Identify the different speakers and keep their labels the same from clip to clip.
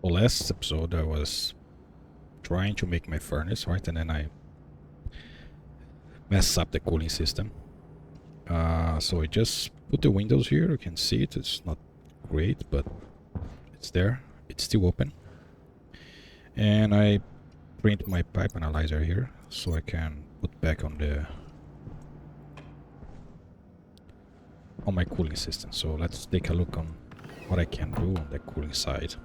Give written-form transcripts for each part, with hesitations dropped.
Speaker 1: Well, last episode I was trying to make my furnace, right? And then I messed up the cooling system. So I just put the windows here. You can see it. It's not great, but it's there. It's still open. And I print my pipe analyzer here so I can put back on my cooling system. So let's take a look on what I can do on the cooling side.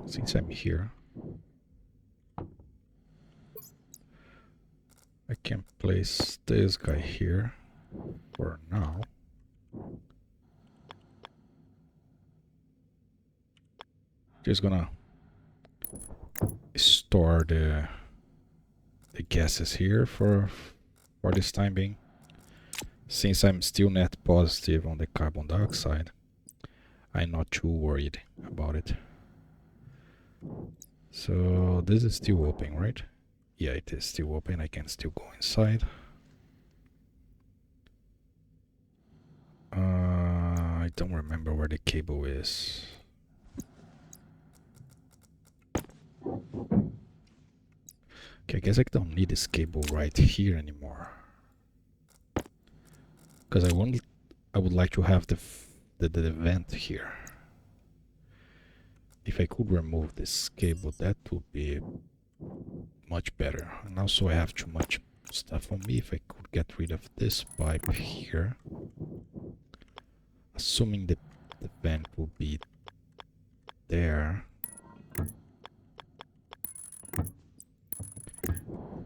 Speaker 1: Since I'm here, I can place this guy here for now. Just gonna store the gases here for this time being. Since I'm still net positive on the carbon dioxide, I'm not too worried about it. So this is still open, right? Yeah, it is still open. I can still go inside. I don't remember where the cable is. Okay, I guess I don't need this cable right here anymore. Because I would like to have the vent here. If I could remove this cable, that would be much better. And also I have too much stuff on me. If I could get rid of this pipe here, assuming that the vent will be there,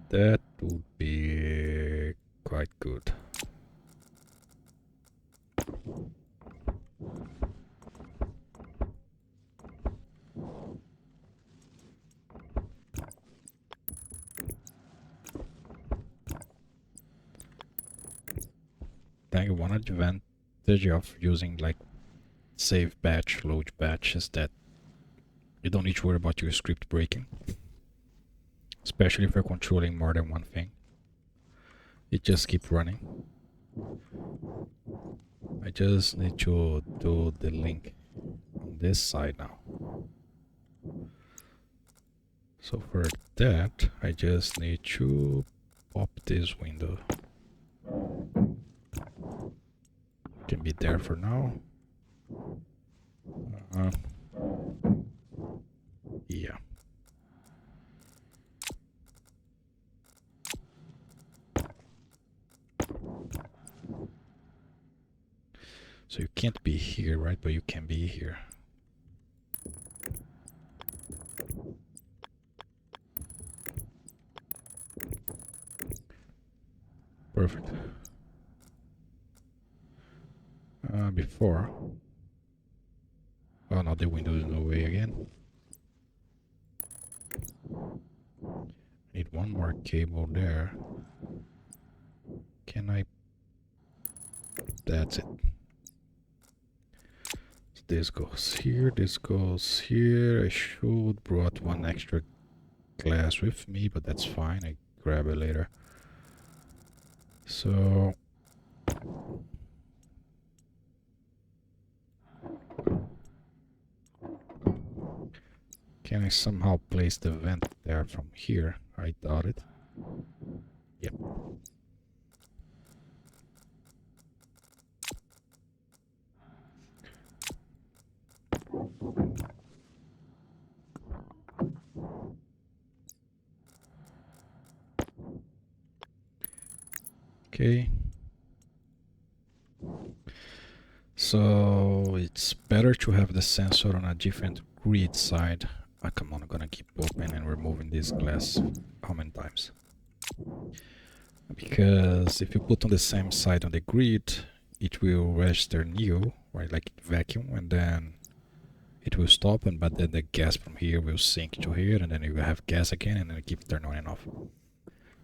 Speaker 1: that would be quite good. I think one advantage of using like save batch, load batch is that you don't need to worry about your script breaking. Especially if you're controlling more than one thing. It just keeps running. I just need to do the link on this side now. So for that, I just need to pop this window. Can be there for now. Yeah. So you can't be here, right? But you can be here. Perfect. Before. Oh, now the window is in the way again. Need one more cable there. Can I? That's it. So this goes here, this goes here. I should brought one extra glass with me, but that's fine. I grab it later. So can I somehow place the vent there from here? I doubt it. Yep. Okay. So it's better to have the sensor on a different grid side. Ah, come on, I'm gonna keep open and removing this glass how many times? Because if you put on the same side on the grid, it will register new, right, like vacuum, and then it will stop, and but then the gas from here will sink to here, and then you will have gas again, and then it keeps turning on and off.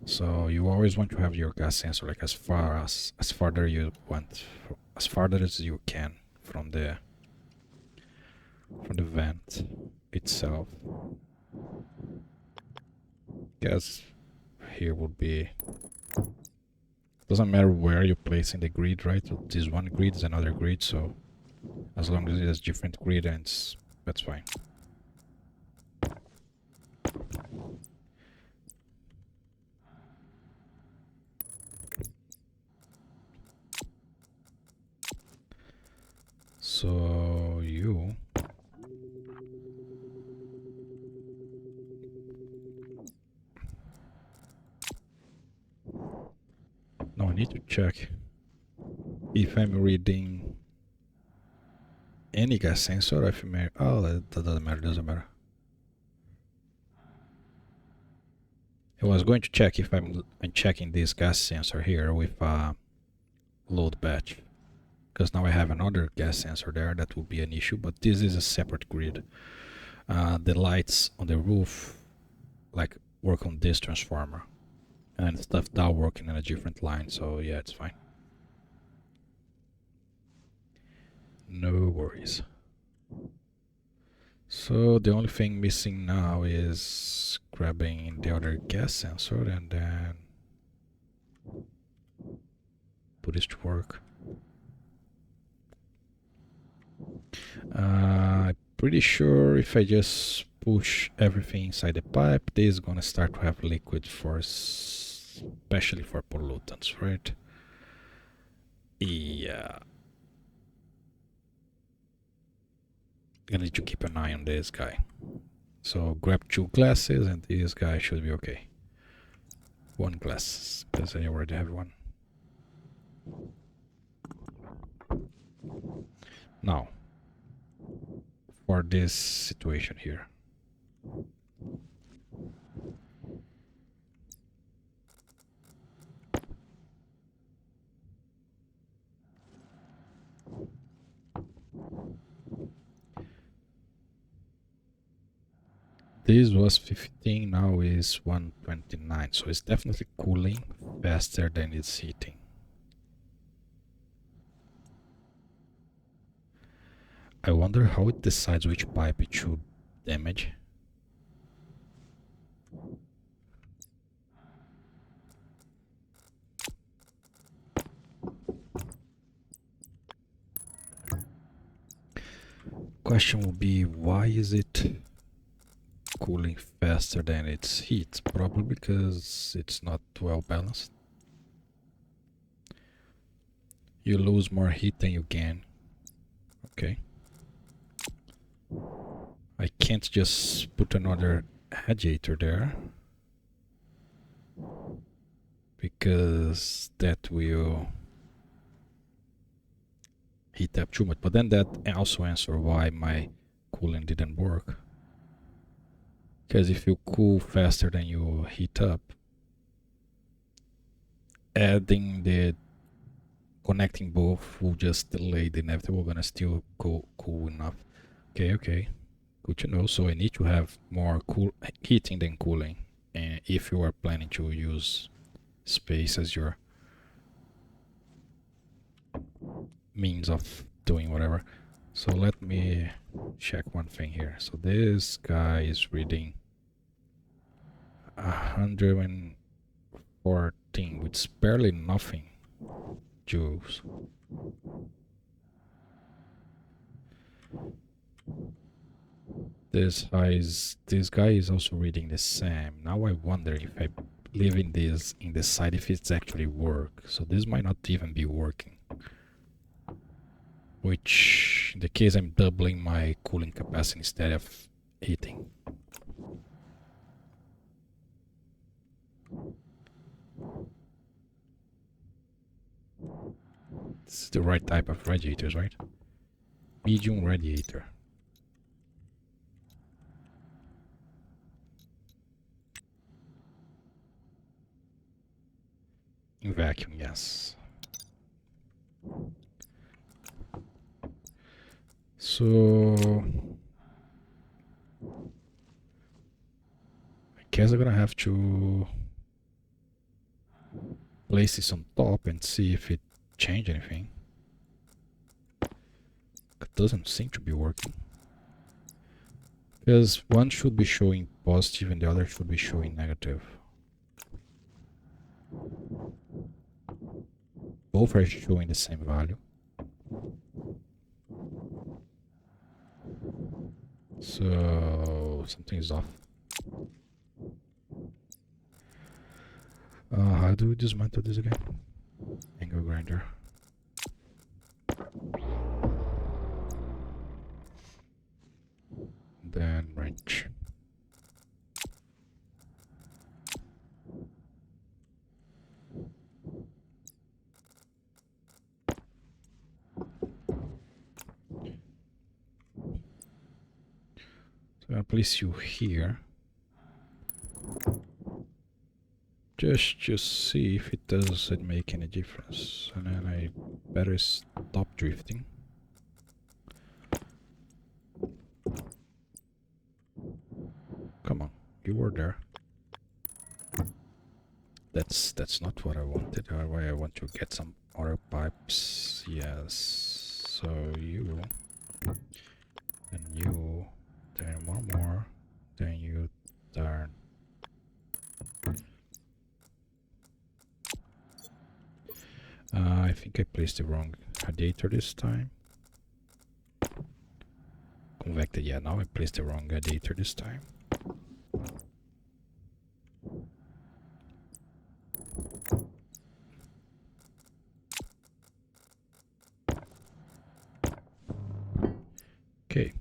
Speaker 1: So you always want to have your gas sensor like as farther you want, as farther as you can from the vent itself. guess here would be... Doesn't matter where you place in the grid, right? So this one grid is another grid, so as long as it has different grid ends, that's fine. So you... No, I need to check if I'm reading any gas sensor, if I'm... Oh, that doesn't matter, doesn't matter. I was going to check if I'm checking this gas sensor here with a load batch, because now I have another gas sensor there. That would be an issue, but this is a separate grid. The lights on the roof like work on this transformer, and stuff that working on a different line, so yeah, it's fine. No worries. So the only thing missing now is grabbing the other gas sensor and then put this to work. I'm pretty sure if I just push everything inside the pipe, this is gonna start to have liquid for especially for pollutants, right? Yeah. I need to keep an eye on this guy. So grab 2 glasses and this guy should be okay. 1 glass, because I already have one. Now, for this situation here. This was 15, now is 129, so it's definitely cooling faster than it's heating. I wonder how it decides which pipe it should damage. Question will be, why is it cooling faster than its heat? Probably because it's not well balanced. You lose more heat than you gain. Okay. I can't just put another radiator there, because that will heat up too much. But then that also answers why my cooling didn't work. Because if you cool faster than you heat up, adding the connecting both will just delay the inevitable. We're gonna still go cool enough. Okay, good to know. So I need to have more heating than cooling, and if you are planning to use space as your means of doing whatever. So let me check one thing here. So this guy is reading 114, which is barely nothing joules. This guy is also reading the same. Now I wonder if I leaving this in the side, if it's actually work. So this might not even be working. Which, in the case, I'm doubling my cooling capacity instead of heating. This is the right type of radiators, right? Medium radiator. In vacuum, yes. So I guess I'm gonna have to place this on top and see if it changed anything. It doesn't seem to be working. Because one should be showing positive and the other should be showing negative. Both are showing the same value. So something is off. How do we dismantle this again? Angle grinder. Then wrench. So I'm gonna place you here. Just to see if it doesn't make any difference. And then I better stop drifting. Come on, you were there. That's not what I wanted. Why I want to get some other pipes. Yes. So you, then you, then one more, then you turn. I think I placed the wrong radiator this time. Convected, yeah, now I placed the wrong radiator this time. Okay.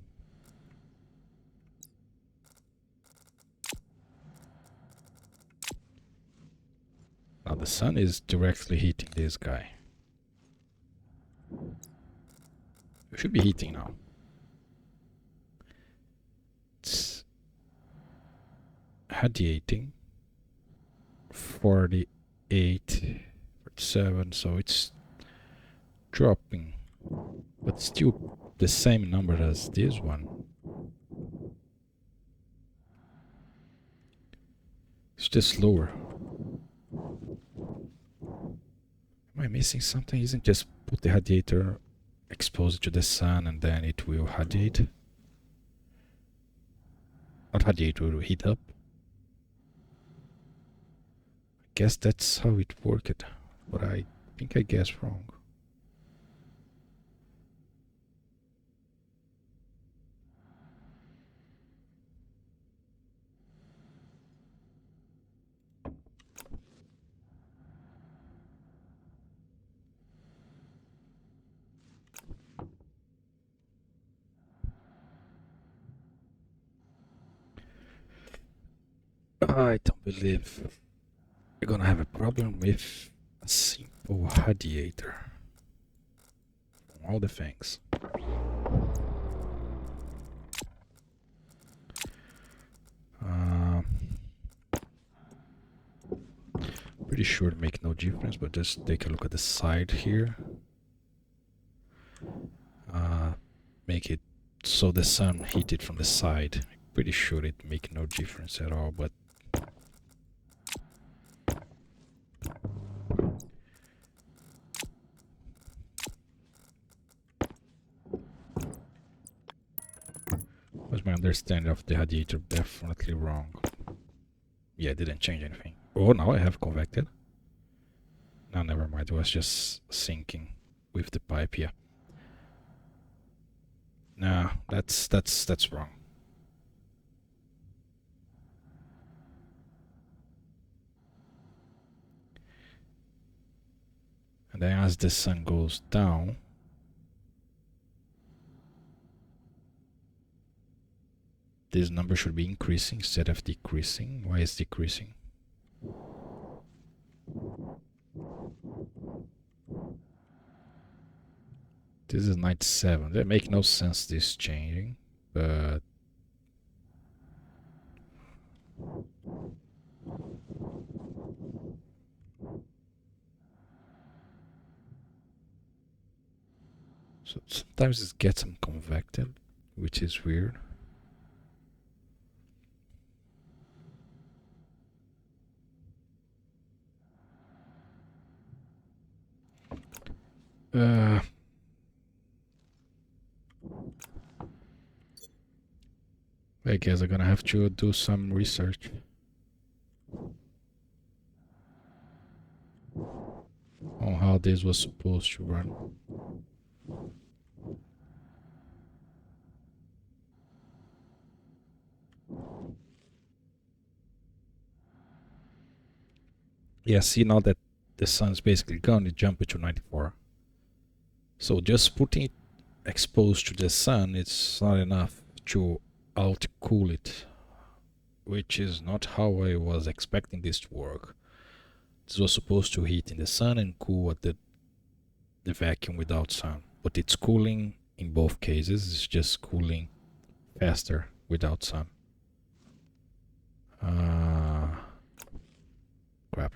Speaker 1: Now the sun is directly hitting this guy. It should be heating now. It's radiating 48, 47, so it's dropping, but still the same number as this one. It's just lower. Am I missing something? Isn't just put the radiator, expose it to the sun, and then it will radiate? Not radiate, it will heat up. I guess that's how it worked, but I think I guessed wrong. I don't believe we're gonna have a problem with a simple radiator. All the things. Pretty sure it make no difference, but just take a look at the side here. Make it so the sun hit it from the side. Pretty sure it make no difference at all, but was my understanding of the radiator definitely wrong. Yeah, it didn't change anything. Oh, now I have convected. No, never mind. It was just sinking with the pipe. Yeah. No, that's wrong. And then as the sun goes down, this number should be increasing instead of decreasing. Why is decreasing? This is 97. That make no sense, this changing, but so sometimes it gets them convected, which is weird. I guess I'm gonna have to do some research on how this was supposed to run. Yeah, see, now that the sun's basically gone, it jumped to 94. So just putting it exposed to the sun, it's not enough to out-cool it, which is not how I was expecting this to work. This was supposed to heat in the sun and cool at the vacuum without sun, but it's cooling in both cases. It's just cooling faster without sun. Crap.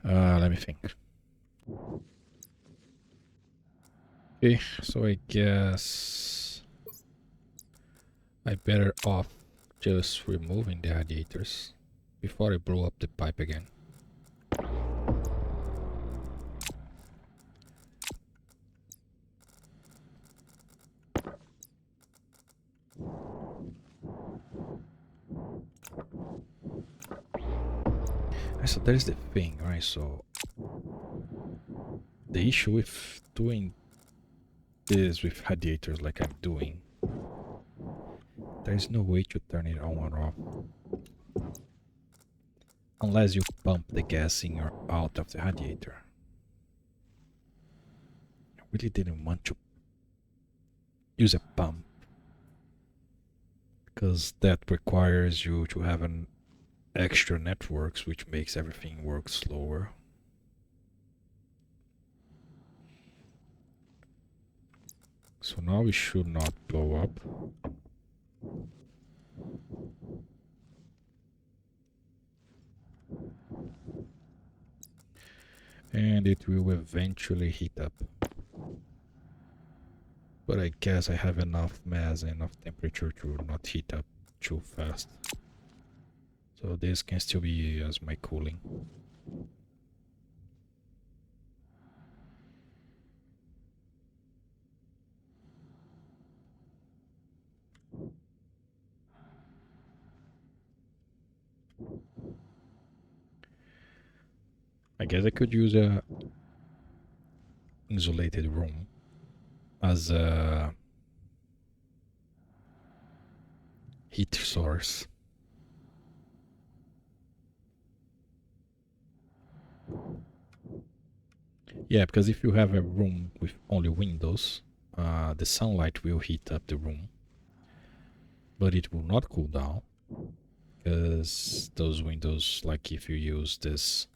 Speaker 1: Let me think. Okay, so I guess I better off just removing the radiators before I blow up the pipe again. So there's the thing, right? So the issue with doing this with radiators like I'm doing, there's no way to turn it on or off unless you pump the gas in or out of the radiator. I really didn't want to use a pump because that requires you to have an extra networks, which makes everything work slower. So now we should not blow up. And it will eventually heat up. But I guess I have enough mass and enough temperature to not heat up too fast. So this can still be used as my cooling. I guess I could use a insulated room as a heat source. Yeah, because if you have a room with only windows, the sunlight will heat up the room, but it will not cool down because those windows, like if you use this,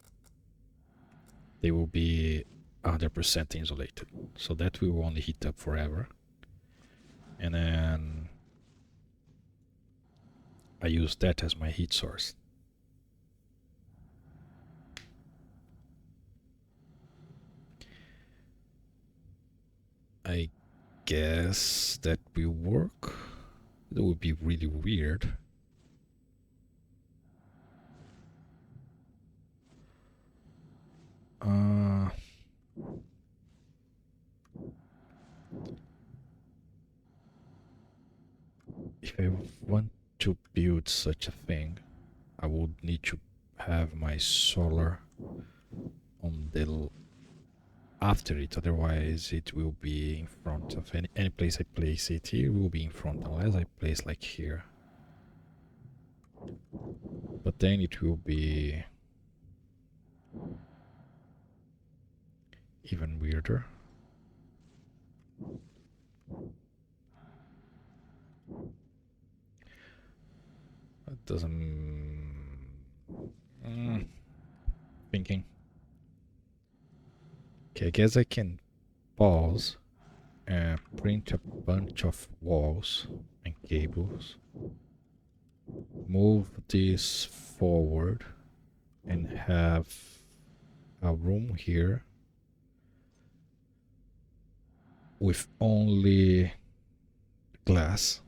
Speaker 1: they will be 100% insulated, so that will only heat up forever. And then I use that as my heat source. I guess that will work. That would be really weird. If I want to build such a thing, I would need to have my solar on the after it, otherwise it will be in front of any place I place it here will be in front, unless I place like here. But then it will be even weirder. That doesn't... thinking. Okay, I guess I can pause and print a bunch of walls and cables. Move this forward and have a room here with only glass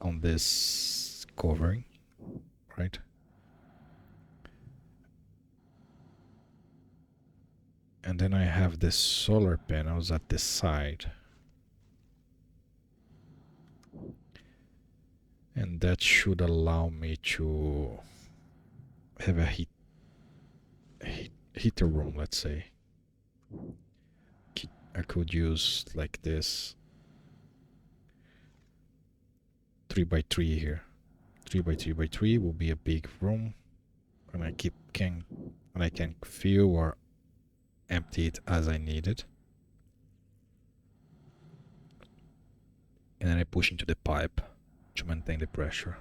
Speaker 1: on this covering, right? And then I have the solar panels at the side. and that should allow me to have a heater room, let's say. I could use like this 3x3 here. 3x3x3 will be a big room, and I can fill or empty it as I need it. And then I push into the pipe to maintain the pressure.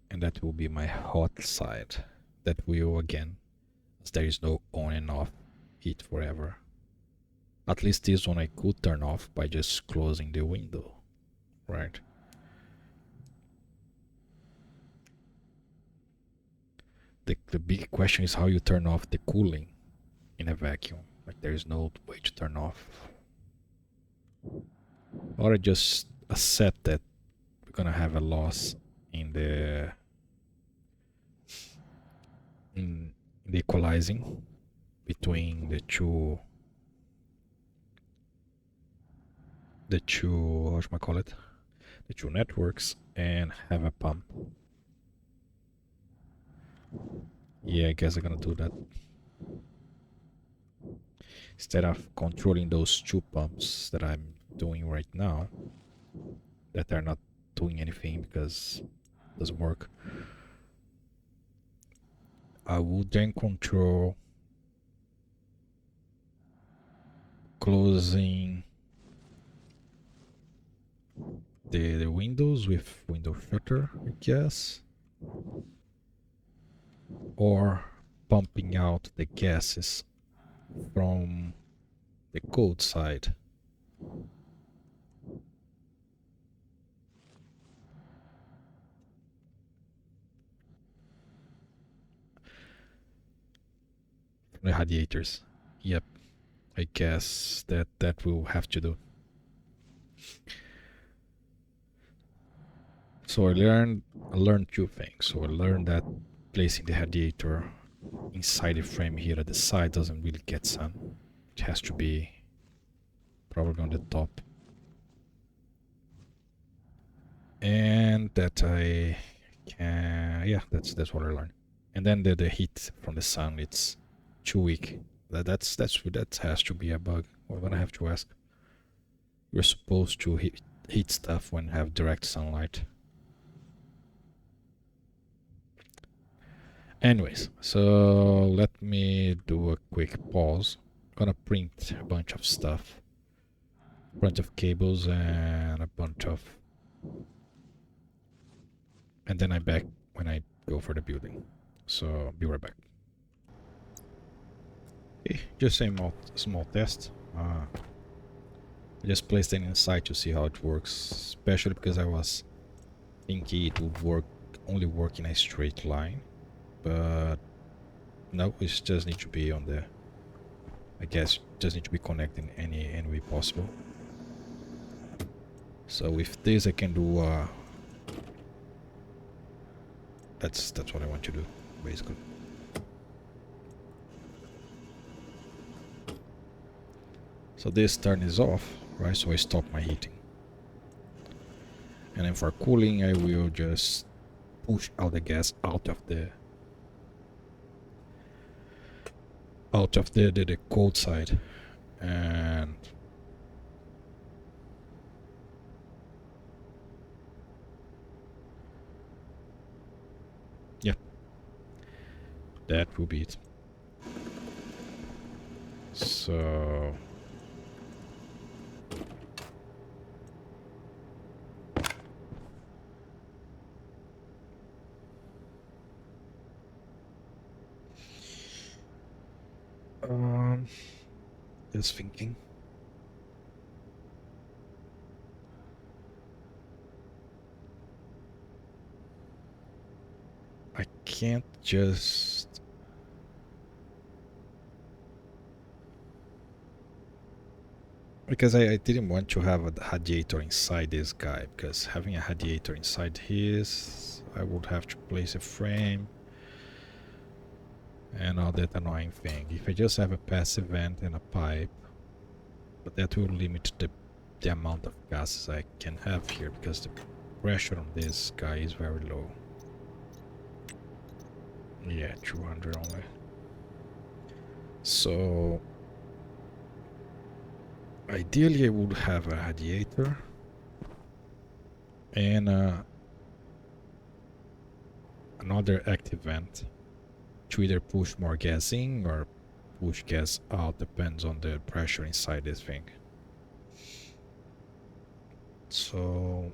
Speaker 1: And that will be my hot side. That will, again, as there is no on and off heat forever. At least this one I could turn off by just closing the window, right? The big question is how you turn off the cooling in a vacuum. Like there is no way to turn off. Or I just accept that we're gonna have a loss in the equalizing between the two the two networks, and have a pump. Yeah, I guess I'm gonna do that. Instead of controlling those two pumps that I'm doing right now, that are not doing anything because it doesn't work, I will then control closing the windows with window shutter, I guess, or pumping out the gases from the cold side. From the radiators. Yep, I guess that we'll have to do. So I learned two things. So I learned that placing the radiator inside the frame here at the side doesn't really get sun. It has to be probably on the top. And that I can, yeah, that's what I learned. And then the heat from the sun, it's too weak. That has to be a bug. We're gonna have to ask. We're supposed to heat stuff when have direct sunlight. Anyways, so let me do a quick pause. I'm gonna print a bunch of stuff, a bunch of cables and a bunch of, and then I'm back when I go for the building. So be right back. Okay, just a small test. I just placed it inside to see how it works, especially because I was thinking it would only work in a straight line. But no, it just need to be on the, I guess, just need to be connected in any way possible. So with this I can do that's what I want to do, basically. So this turn is off, right? So I stop my heating. And then for cooling I will just push out the gas out of the cold side, and yeah, that will be it. So just thinking. I can't just because I didn't want to have a radiator inside this guy, because having a radiator inside his, I would have to place a frame. And all that annoying thing. If I just have a passive vent and a pipe, but that will limit the amount of gases I can have here because the pressure on this guy is very low. Yeah, 200 only. So ideally I would have a radiator and another active vent to either push more gas in or push gas out, depends on the pressure inside this thing. So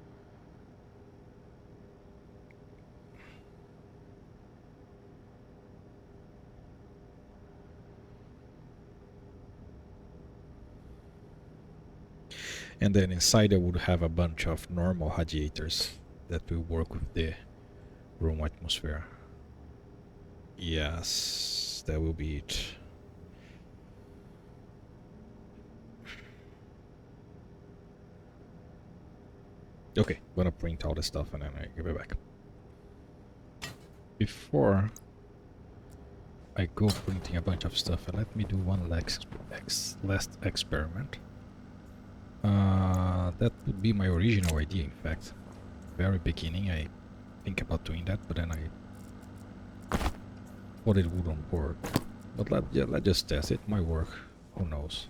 Speaker 1: and then inside I would have a bunch of normal radiators that will work with the room atmosphere. Yes, that will be it. Okay, I'm gonna print all the stuff and then I give it back. Before I go printing a bunch of stuff, let me do one last experiment. That would be my original idea, in fact. Very beginning, I think about doing that, but then I thought it wouldn't work. But let's just test it. Might work. Who knows?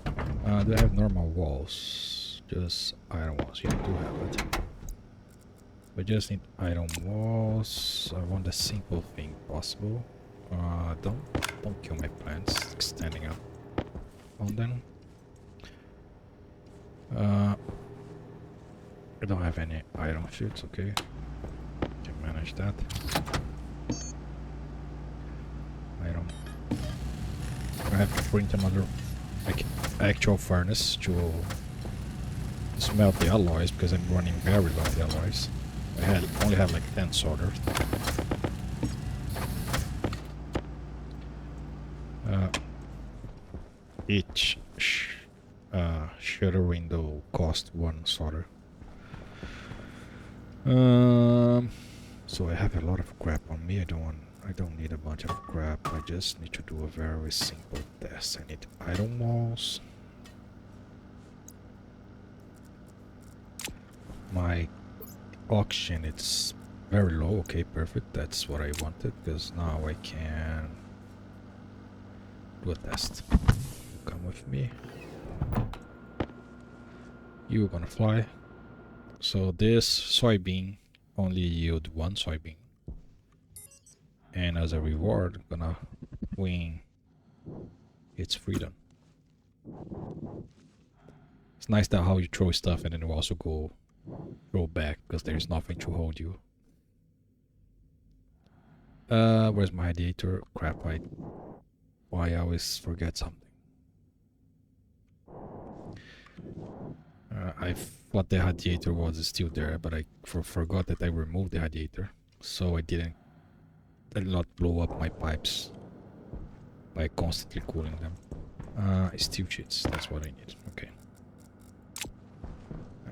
Speaker 1: Do I have normal walls? Just iron walls. Yeah, I do have it. We just need iron walls. I want a simple thing possible. Don't kill my plants extending up on them. I don't have any iron sheets. Okay, can manage that. Iron. I have to print another actual furnace to smelt the alloys because I'm running very low on the alloys. I only have like 10 solder. Each shutter window cost 1 solder. So I have a lot of crap on me. I don't need a bunch of crap. I just need to do a very simple test. I need iron walls. My oxygen, it's very low. Okay, perfect. That's what I wanted because now I can do a test. Come with me. You're gonna fly. So this soybean only yield 1 soybean. And as a reward, I'm gonna win its freedom. It's nice that how you throw stuff and then you also go throw back because there's nothing to hold you. Where's my radiator? Crap, why I always forget something. I thought the radiator was still there, but I forgot that I removed the radiator, so I did not blow up my pipes by constantly cooling them. Steel sheets, that's what I need. Okay.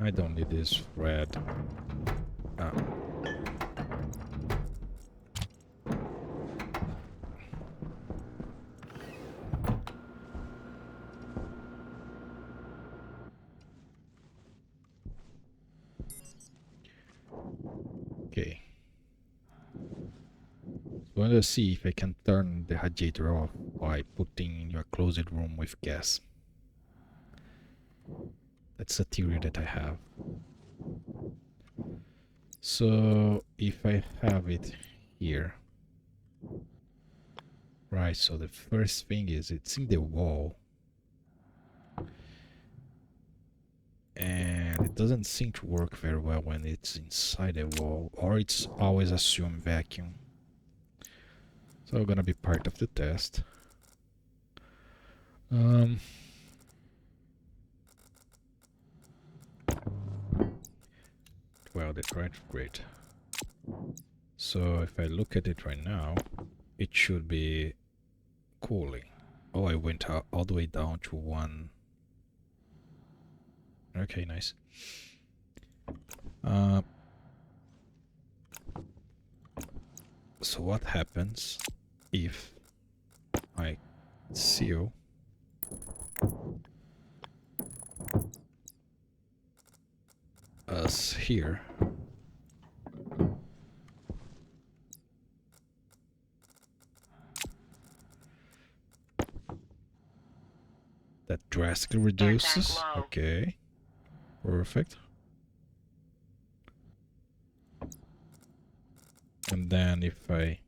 Speaker 1: I don't need this red. Okay. So let's see if I can turn the radiator off by putting in your closed room with gas. That's a theory that I have. So if I have it here, right, so the first thing is it's in the wall. And it doesn't seem to work very well when it's inside a wall, or it's always assume vacuum. So gonna be part of the test. Well, that's right, great. So if I look at it right now, it should be cooling. Oh, I went all the way down to 1. Okay, nice. So what happens if I seal us here. That drastically reduces. Okay. Perfect. And then if I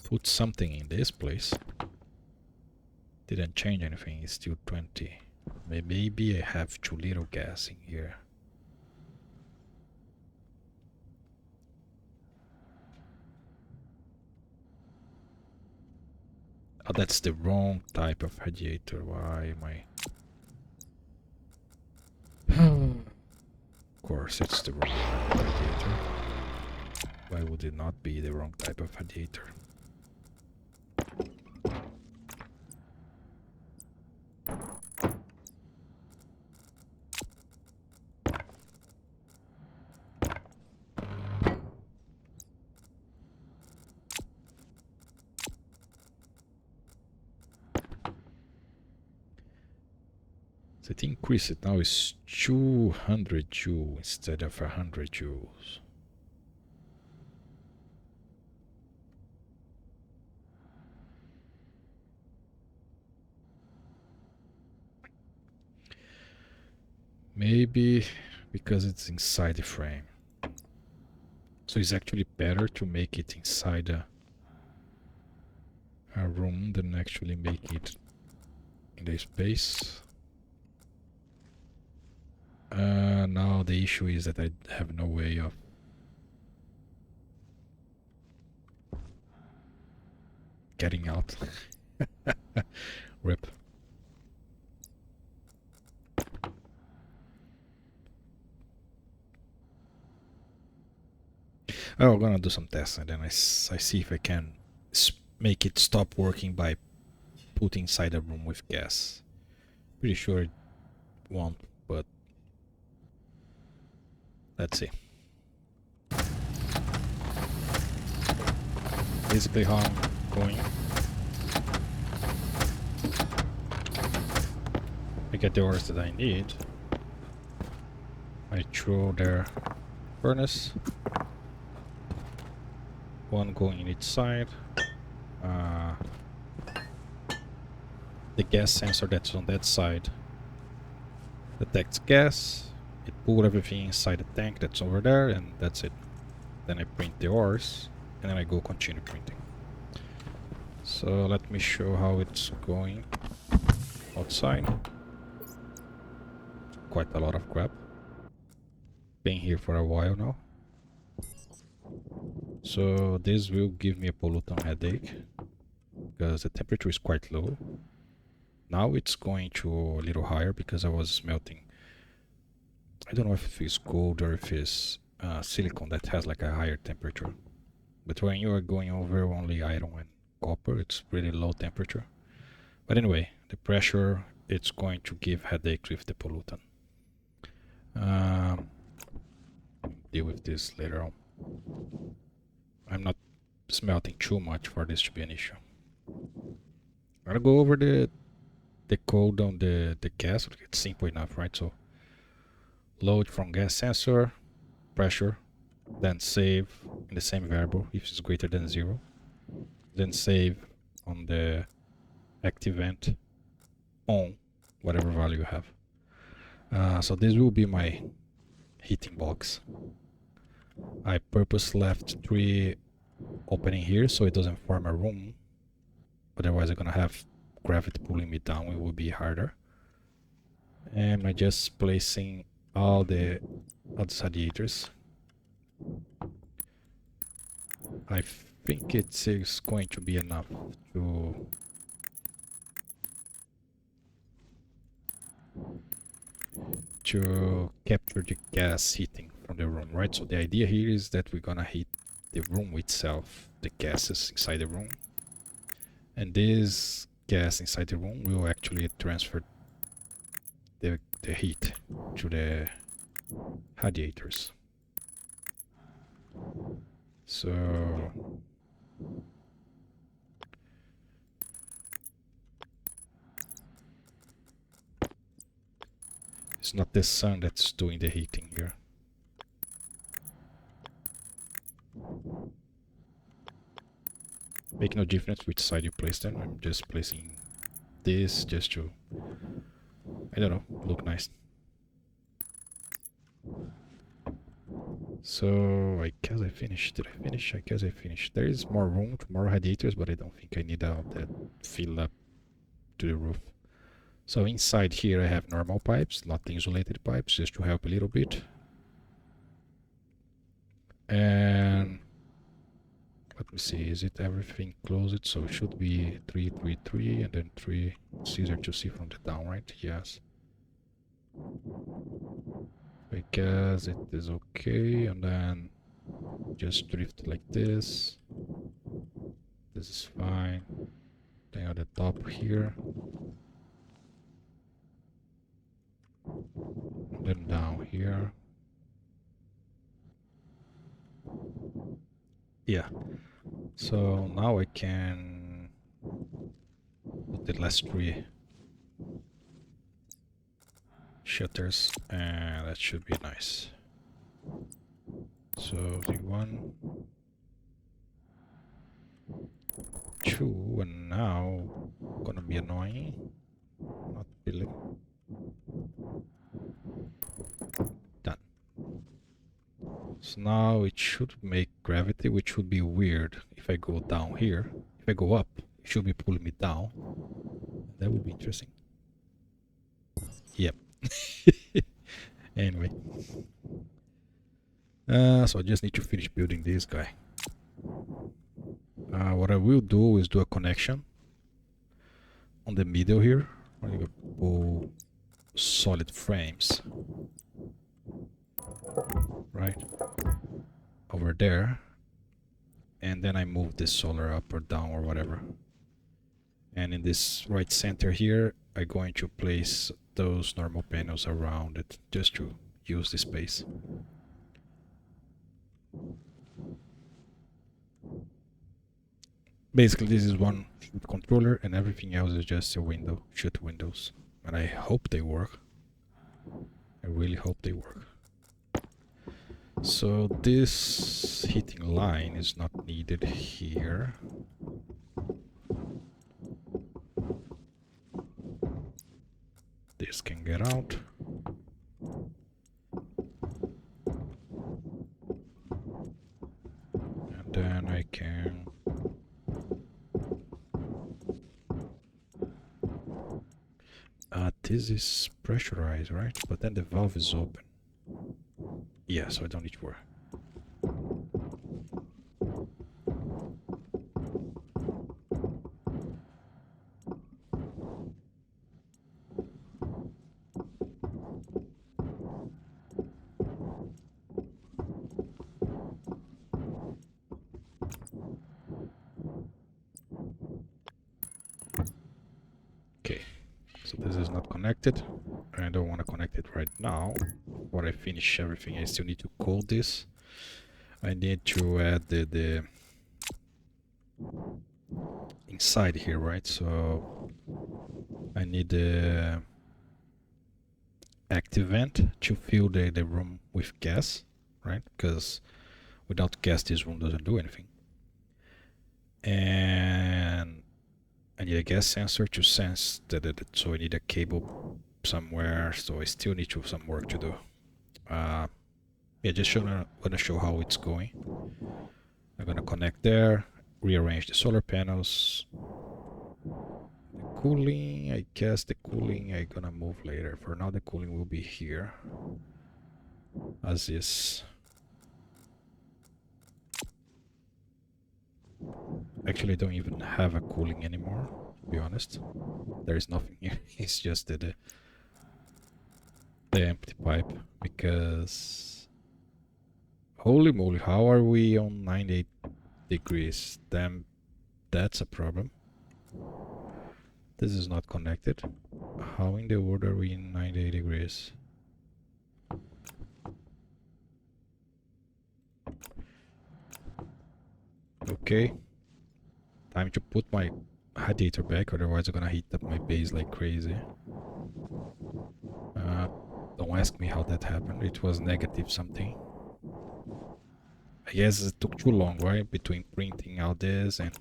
Speaker 1: put something in this place, didn't change anything, it's still 20. Maybe I have too little gas in here. Oh, that's the wrong type of radiator. Why am I... Of course, it's the wrong type of radiator. Why would it not be the wrong type of radiator? So it increased it now is 200 joules instead of 100 joules. Maybe because it's inside the frame. So it's actually better to make it inside a room than actually make it in the space. Now the issue is that I have no way of getting out. Rip. Oh, I'm gonna do some tests and then I see if I can make it stop working by putting inside a room with gas. Pretty sure it won't, but let's see. Basically how I'm going. I get the ores that I need. I throw their furnace. One going in each side. The gas sensor that's on that side detects gas. It pulls everything inside the tank that's over there, and that's it. Then I print the ores, and then I go continue printing. So let me show how it's going outside. Quite a lot of crap. Been here for a while now. So this will give me a pollutant headache because the temperature is quite low. Now it's going to a little higher because I was smelting. I don't know if it's gold or if it's silicon that has like a higher temperature. But when you are going over only iron and copper, it's really low temperature. But anyway, the pressure, it's going to give headaches with the pollutant. Deal with this later on. I'm not smelting too much for this to be an issue. I'm gonna go over the code on the gas. It's simple enough, right? So load from gas sensor, pressure, then save in the same variable if it's greater than 0. Then save on the active vent on whatever value you have. So this will be my heating box. I purpose left 3 opening here so it doesn't form a room. Otherwise I'm gonna have gravity pulling me down, it will be harder. And I'm just placing all the radiators. I think it is going to be enough to capture the gas heating from the room, right? So the idea here is that we're gonna heat the room itself, the gases inside the room, and this gas inside the room will actually transfer the the heat to the radiators. So it's not the sun that's doing the heating here. Make no difference which side you place them. I'm just placing this just to, I don't know, look nice. So I guess I finished. Did I finish? I guess I finished. There is more room, more radiators, but I don't think I need all that fill up to the roof. So inside here I have normal pipes, not insulated pipes, just to help a little bit. And let me see, is it everything closed? So it should be 3, 3, 3, and then 3. It's easier to see from the down, right? Yes. I guess it is okay, and then just drift like this. This is fine. Then at the top here. And then down here. Yeah. So now I can put the last 3 shutters, and that should be nice. So the 1, 2, and now gonna be annoying. Not really. Done. So now it should make gravity, which would be weird if I go down here. If I go up, it should be pulling me down. That would be interesting. Yep. Anyway. So I just need to finish building this guy. What I will do is do a connection on the middle here. I'm gonna pull solid frames right over there, and then I move this solar up or down or whatever. And in this right center here, I'm going to place those normal panels around it just to use the space. Basically, this is one controller, and everything else is just a window, shoot windows. And I hope they work. I really hope they work. So this heating line is not needed here. This can get out. And then I can this is pressurized, right? But then the valve is open. Yeah, so I don't need to worry. Okay, so this is not connected. I don't want to connect it right now. Before I finish everything, I still need to cool this. I need to add the inside here, right? So I need the active vent to fill the room with gas, right? Because without gas, this room doesn't do anything. And I need a gas sensor to sense so I need a cable somewhere. So I still need some work to do. Yeah, just gonna show how it's going. I'm gonna connect there, rearrange the solar panels. The cooling, I guess the cooling I'm gonna move later. For now, the cooling will be here, as is. Actually, I don't even have a cooling anymore, to be honest. There is nothing here. It's just the empty pipe, because holy moly, how are we on 98 degrees? Damn, that's a problem. This is not connected. How in the world are we in 98 degrees? Okay. Time to put my radiator back, otherwise I'm gonna heat up my base like crazy. Don't ask me how that happened. It was negative something. I guess it took too long, right? Between printing out this and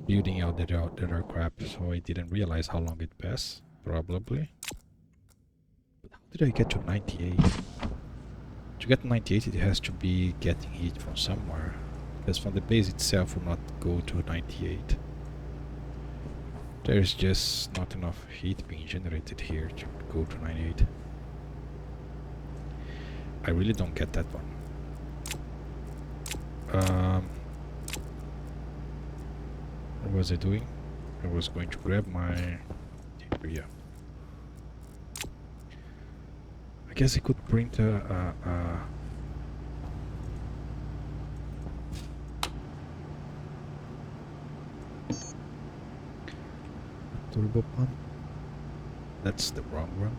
Speaker 1: building out the other crap, so I didn't realize how long it passed. Probably. But how did I get to 98? To get 98 it has to be getting heat from somewhere. Because from the base itself will not go to 98. There's just not enough heat being generated here to go to 98. I really don't get that one. What was I doing? I was going to grab my... Yeah. I guess I could print a turbo pump. That's the wrong one.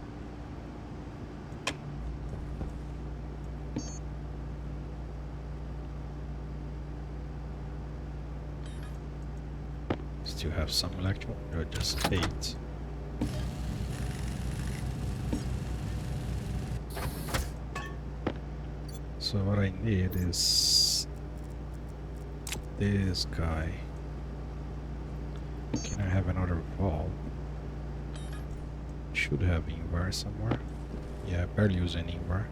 Speaker 1: Still have some electron, or just 8. So what I need is this guy. Can I have another valve? Should have invar somewhere. Yeah, barely use any invar.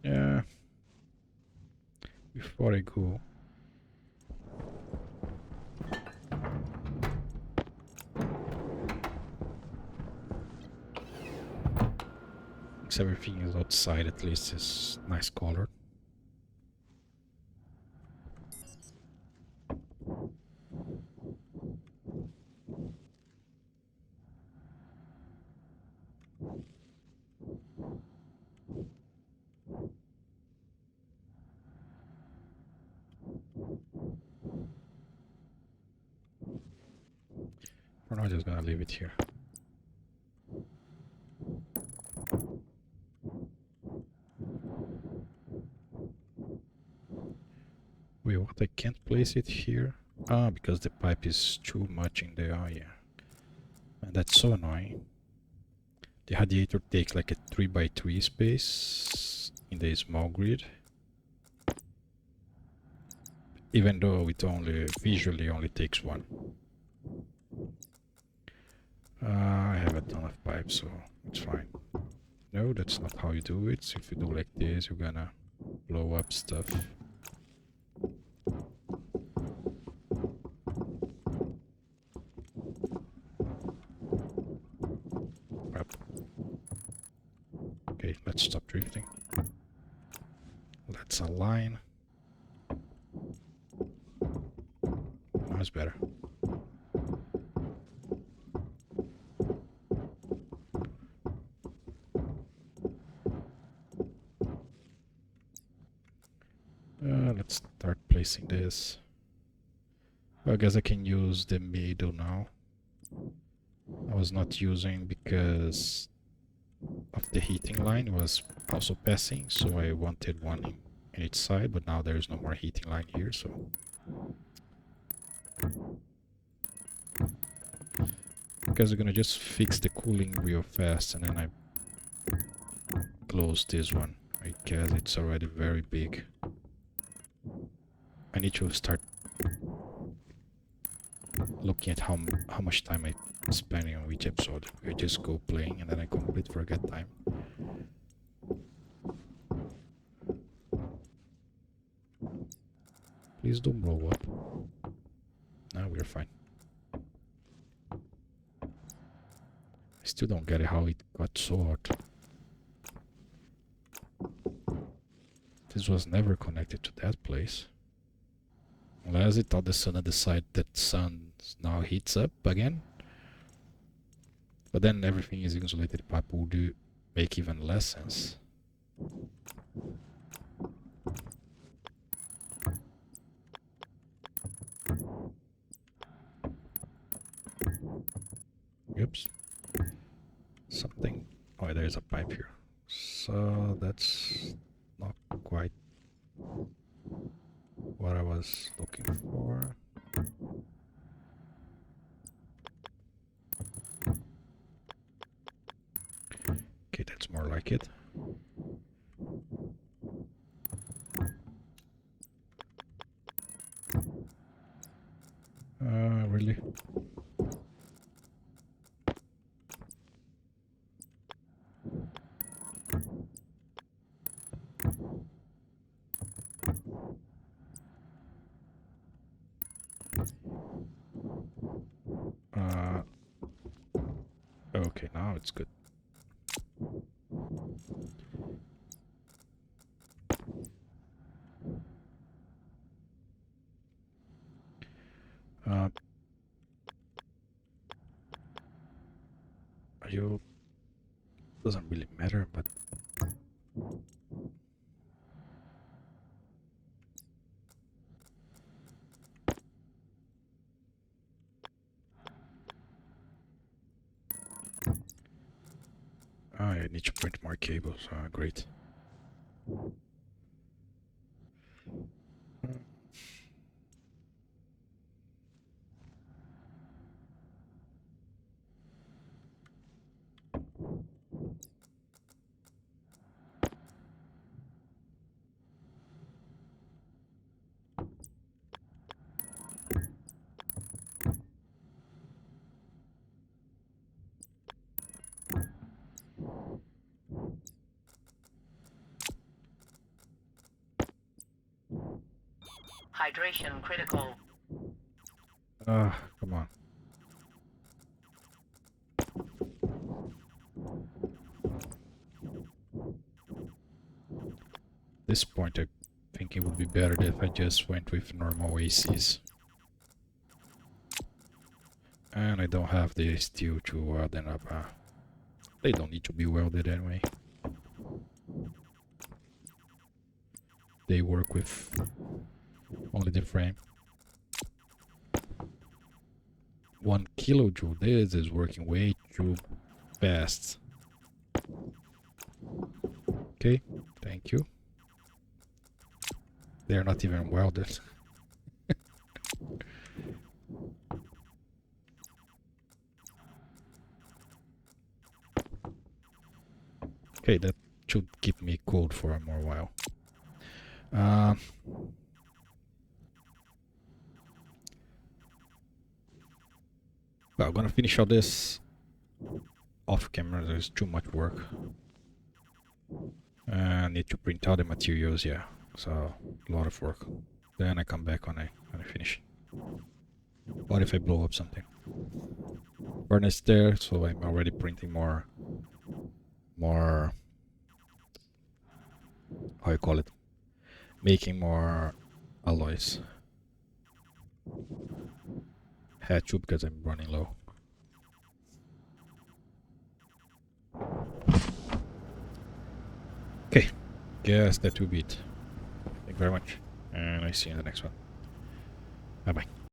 Speaker 1: Yeah. Before I go, because everything is outside, at least is nice color. For now, I'm just gonna leave it here. Wait, what? I can't place it here? Ah, because the pipe is too much in the area. And that's so annoying. The radiator takes like a 3x3 space in the small grid. Even though it only visually only takes 1. I have a ton of pipes, so it's fine. No, that's not how you do it. So if you do like this, you're gonna blow up stuff. Crap. Okay, let's stop drifting. Let's align. Now it's better. Let's start placing this. Well, I guess I can use the middle now. I was not using because of the heating line was also passing, so I wanted one in each side, but now there is no more heating line here, so... Because we're gonna just fix the cooling real fast, and then I close this one, because it's already very big. I need to start looking at how much time I'm spending on each episode. I just go playing and then I completely forget time. Please don't blow up. Now we're fine. I still don't get it how it got so hot. This was never connected to that place. Unless it thought the sun decided that sun now heats up again. But then everything is insulated pipe would make even less sense. Oops. Something. Oh, there's a pipe here. So that's not quite what I was looking for. Okay, that's more like it. Really? Okay, now it's good. You doesn't really matter, but I need to print more cables. Great.
Speaker 2: Hydration critical.
Speaker 1: Come on. This point, I think it would be better if I just went with normal ACs. And I don't have the steel to weld them up. They don't need to be welded anyway. They work with only the frame. 1 kilojoule. This is working way too fast. Okay, thank you. They're not even welded. Okay, that should keep me cold for a more while. Well, I'm gonna finish all this off camera. There's too much work. I need to print out the materials, yeah. So, a lot of work. Then I come back when I finish. What if I blow up something? Furnace there, so I'm already printing more, how you call it? Making more alloys. Had to because I'm running low. Okay, guess that will be it. Thank you very much, and I see you in the next one. Bye bye.